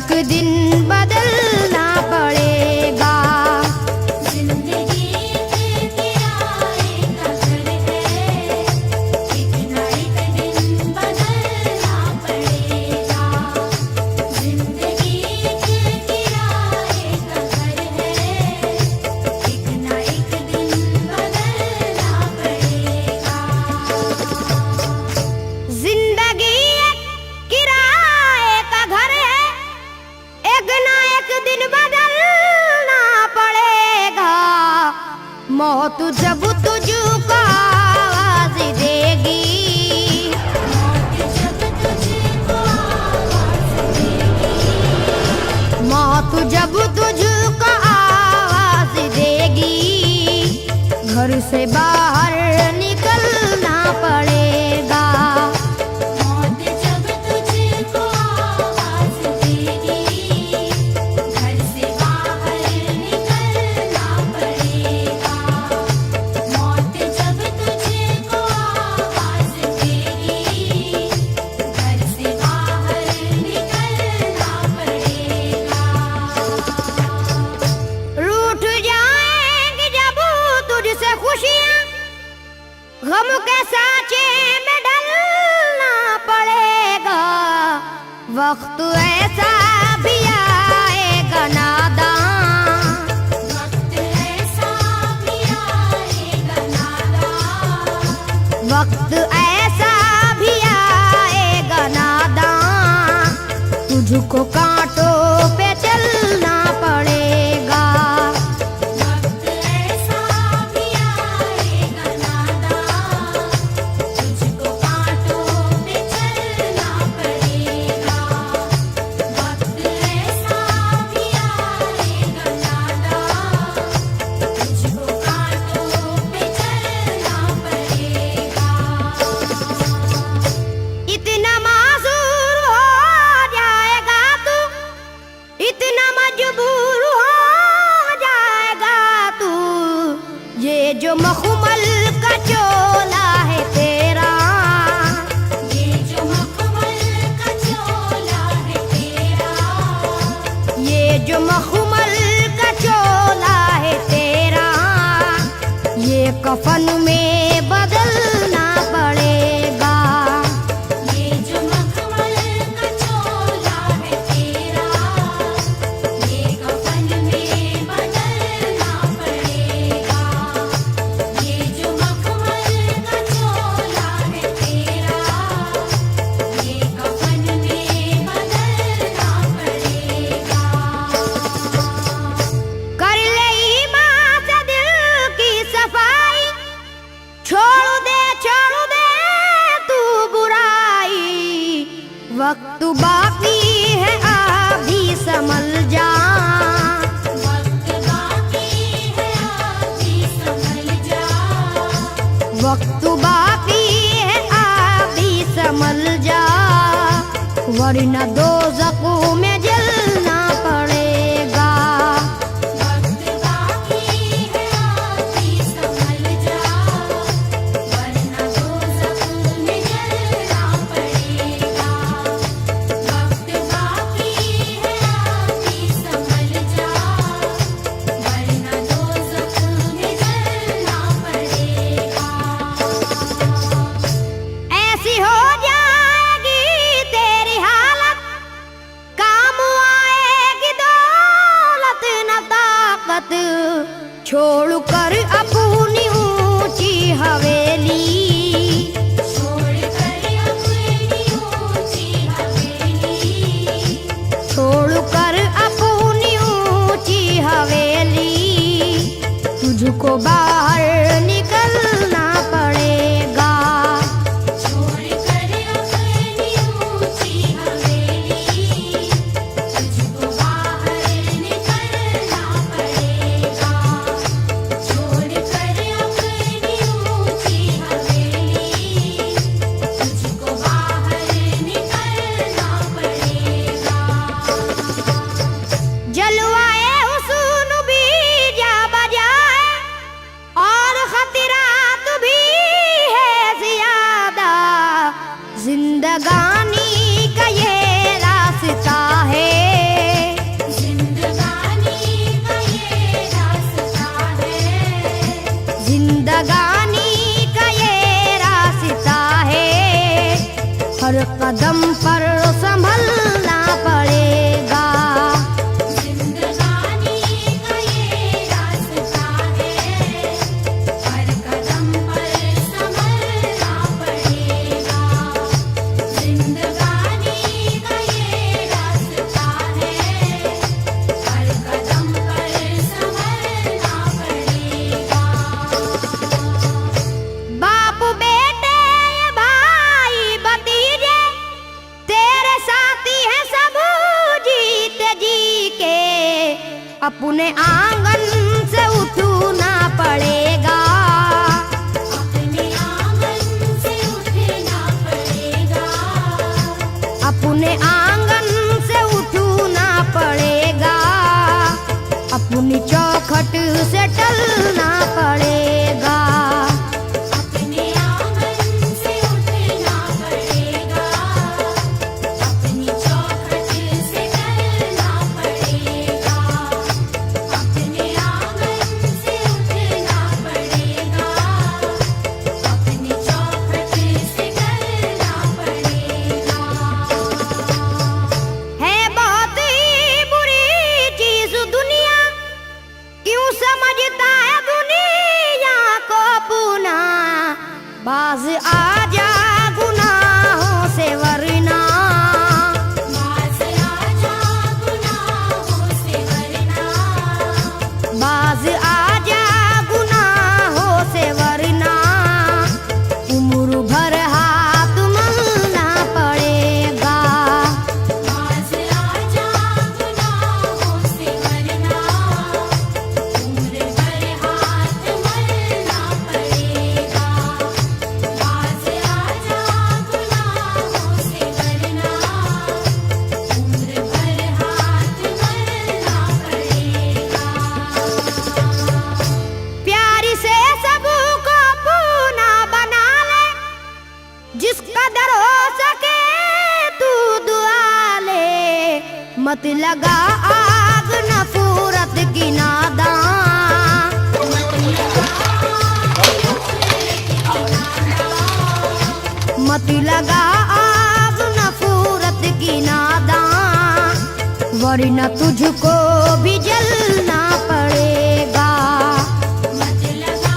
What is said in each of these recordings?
एक दिन बदलना पड़ेगा। जिंदगी एक किराए का घर है, एक ना एक दिन बदलना पड़ेगा। जिंदगी एक किराए का घर है, एक ना एक दिन बदलना पड़ेगा। जिंदगी एक किराए का घर है, एक ना एक दिन बदलना पड़ेगा। मौत जब तुझको आवाज देगी, मौत जब तुझको आवाज देगी, मौत जब तुझको आवाज देगी, घर से बाहर निकलना पड़ेगा। मौत जब तुझको आवाज देगी, घर से बाहर निकलना पड़ेगा। मौत जब तुझको आवाज देगी, घर से बाहर निकलना पड़ेगा। रूठ जाएंगी जब तुझसे खुशियां, गम के साँचे में ढलना पड़ेगा। वक्त ऐसा भी आएगा नादां, वक्त ऐसा भी आएगा नादां, वक्त ऐसा भी आएगा नादां, तुझको कांटों पे चलना पड़ेगा। वक्त ऐसा भी आएगा नादां, तुझको कांटों पे चलना पड़ेगा। वक्त ऐसा भी आएगा नादां, तुझको कांटों पे चलना पड़ेगा। इतना मासूर हो जाएगा तू, इतना मजबूर हो जाएगा तू, ये जो मखमल का चोला है तेरा, ये जो मखमल का चोला है तेरा, ये जो मखमल का चोला है तेरा, ये कफन में बदलना पड़ेगा। ये जो मखमल का चोला है तेरा, ये कफन में बदलना पड़ेगा। ये जो मखमल का चोला है तेरा, ये कफन में बदलना पड़ेगा। कर ले ईमान से दिल की सफाई, छोड़ दे तू बुराई। वक्त बाकी है अभी संभल जा, वक्त बाकी है अभी संभल जा, वक्त बाकी है अभी संभल जा, वरना दोज़ख में जलना पड़ेगा। वक्त बाकी है अभी संभल जा, वरना दोज़ख में जलना पड़ेगा। वक्त बाकी है अभी संभल जा, वरना दोज़ख में जलना पड़ेगा। ऐसी हो जाएगी तेरी हालत, काम आएगी दौलत न ताकत, छोड़ कर अपनी ऊंची हवेली, छोड़ कर अपनी ऊंची हवेली, छोड़ कर अपनी ऊंची हवेली, तुझको बाहर निकलना पड़ेगा। छोड़ कर अपनी ऊंची हवेली, तुझको बाहर निकलना पड़ेगा। छोड़ कर अपनी ऊंची हवेली, तुझको बाहर निकलना पड़ेगा। जलवाए हुस्न भी जा बजाए और खत जिंदगानी का ये रास्ता है, हर कदम पर संभलना पड़ेगा। जिंदगानी का ये रास्ता है, हर कदम पर संभलना पड़ेगा। जिंदगानी का ये रास्ता है, हर कदम पर संभलना पड़ेगा। बाप बेटे भाई भतीजे तेरे साथी हैं सब जीते जी के, अपने आंगन से उठना पड़ेगा। अपने आंगन से उठना पड़ेगा। अपने आंगन से उठना पड़ेगा, अपनी चौखट से टलना पड़ेगा। अपने आंगन से उठना पड़ेगा। अपनी चौखट से टलना पड़ेगा। अपने आंगन से उठना पड़ेगा। अपनी चौखट से टलना पड़ेगा। है बहुत ही बुरी चीज दुनिया, क्यों समझता है दुनिया को अपना। बाज आजा गुनाहों से वरना, बाज आजा गुनाहों से वरना। बाज आजा गुनाहों से वरना, उम्र भर हाथ मलना पड़ेगा। बाज आजा गुनाहों से वरना, उम्र भर हाथ मलना पड़ेगा। बाज आजा गुनाहों से वरना, उम्र भर हाथ मलना पड़ेगा। प्यारी से सबको अपना बना ले, जिस कदर हो सके तू दुआ ले। मत लगा आग नफरत की नादान, मत लगा आग नफरत की नादान, वरना तुझको भी जलना पड़ेगा। मत लगा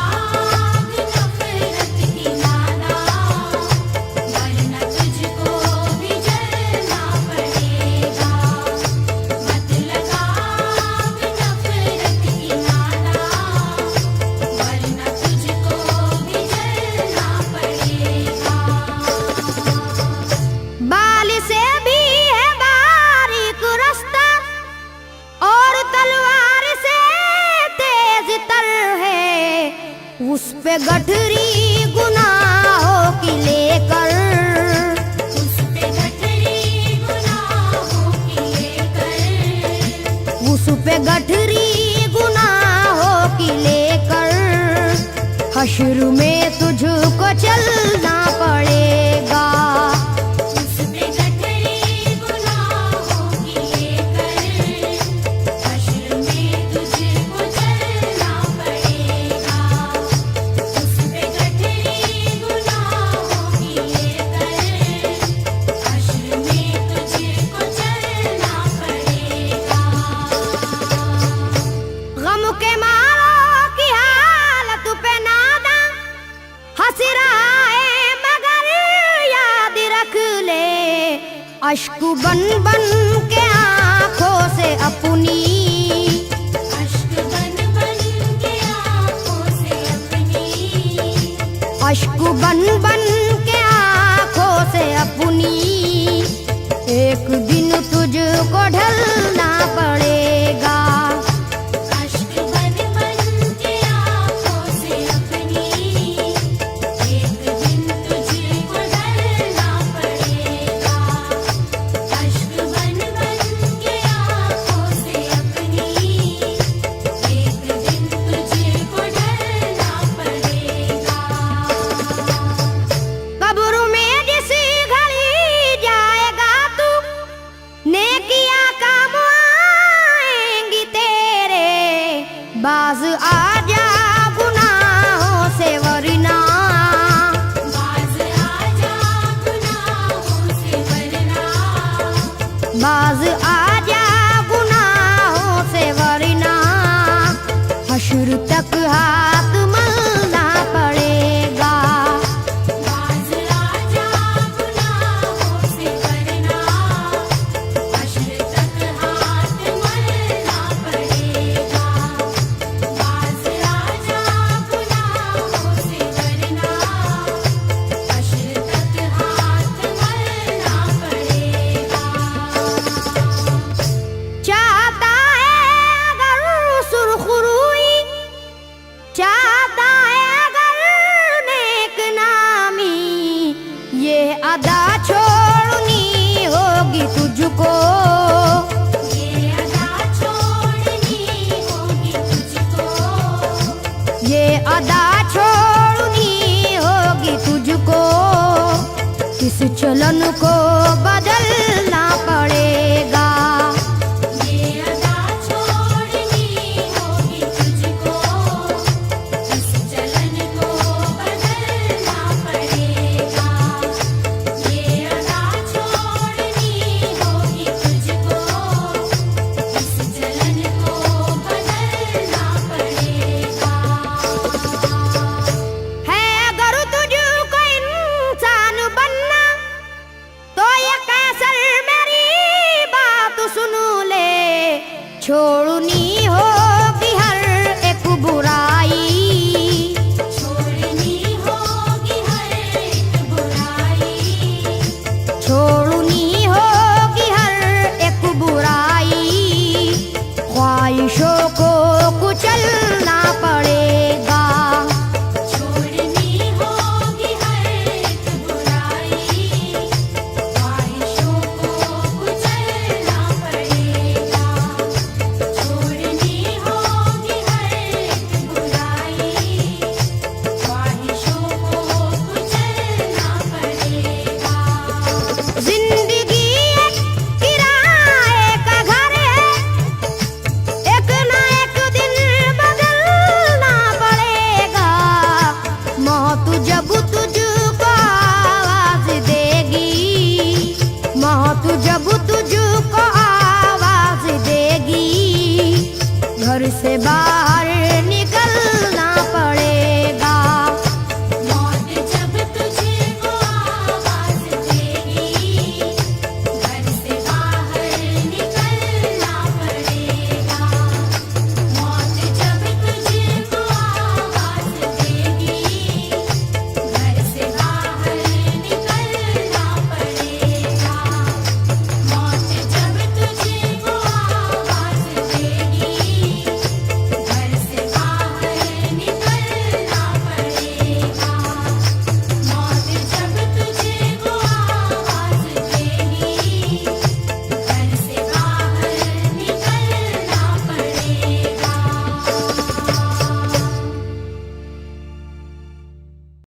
आग नफरत की नादान, वरना तुझको भी जलना पड़ेगा। मत लगा आग नफरत की नादान, वरना तुझको भी जलना पड़ेगा। बाल से भी है बारीक रास्ता, और तलवार से तेज तर है। उस पे गठरी गुनाहों की लेकर, उस पे गठरी गुनाहों की लेकर। उस पे गठरी गुनाहों की लेकर, हश्र में तुझको चलना पड़ेगा। उस पे गठरी गुनाहों की लेकर, हश्र में तुझको चलना पड़ेगा। उस पे गठरी गुनाहों की लेकर, हश्र में तुझको चलना पड़ेगा। गम के मारों की हालत पे नादा हंस रहा है, मगर याद रख ले। अश्क बन बन के आंखों से अपनी, अश्क बन बन के आँखों से अपनी। अश्क बन बन के आंखों से अपनी, एक दिन तुझको ढलना पड़ेगा। अश्क बन बन के आँखों से अपनी, एक दिन तुझको ढलना पड़ेगा। अश्क बन बन के आँखों से अपनी, एक दिन तुझको ढलना पड़ेगा। कब्र में जिस घड़ी जाएगा तू, नेकियां का मुआ इस चलन को बदलना पड़ेगा। ये अदा छोड़नी होगी तुझको, इस चलन को बदलना पड़ेगा। ये अदा छोड़नी होगी तुझको, इस चलन को बदलना पड़ेगा। है अगर तुझको इंसान बनना तो ये कैसर मेरी बात सुन ले। छोड़नी होगी हर एक बुराई, छोड़नी होगी हर एक बुराई, छोड़नी होगी हर एक बुराई। ख्वाहिशों को कुचलना पड़ेगा। छोड़नी होगी हर एक बुराई, ख्वाहिशों को कुचलना पड़ेगा। छोड़नी होगी हर एक बुराई, ख्वाहिशों को कुचलना पड़ेगा। जिंदगी एक किराए का घर है, एक ना एक दिन बदलना पड़ेगा। मौत जब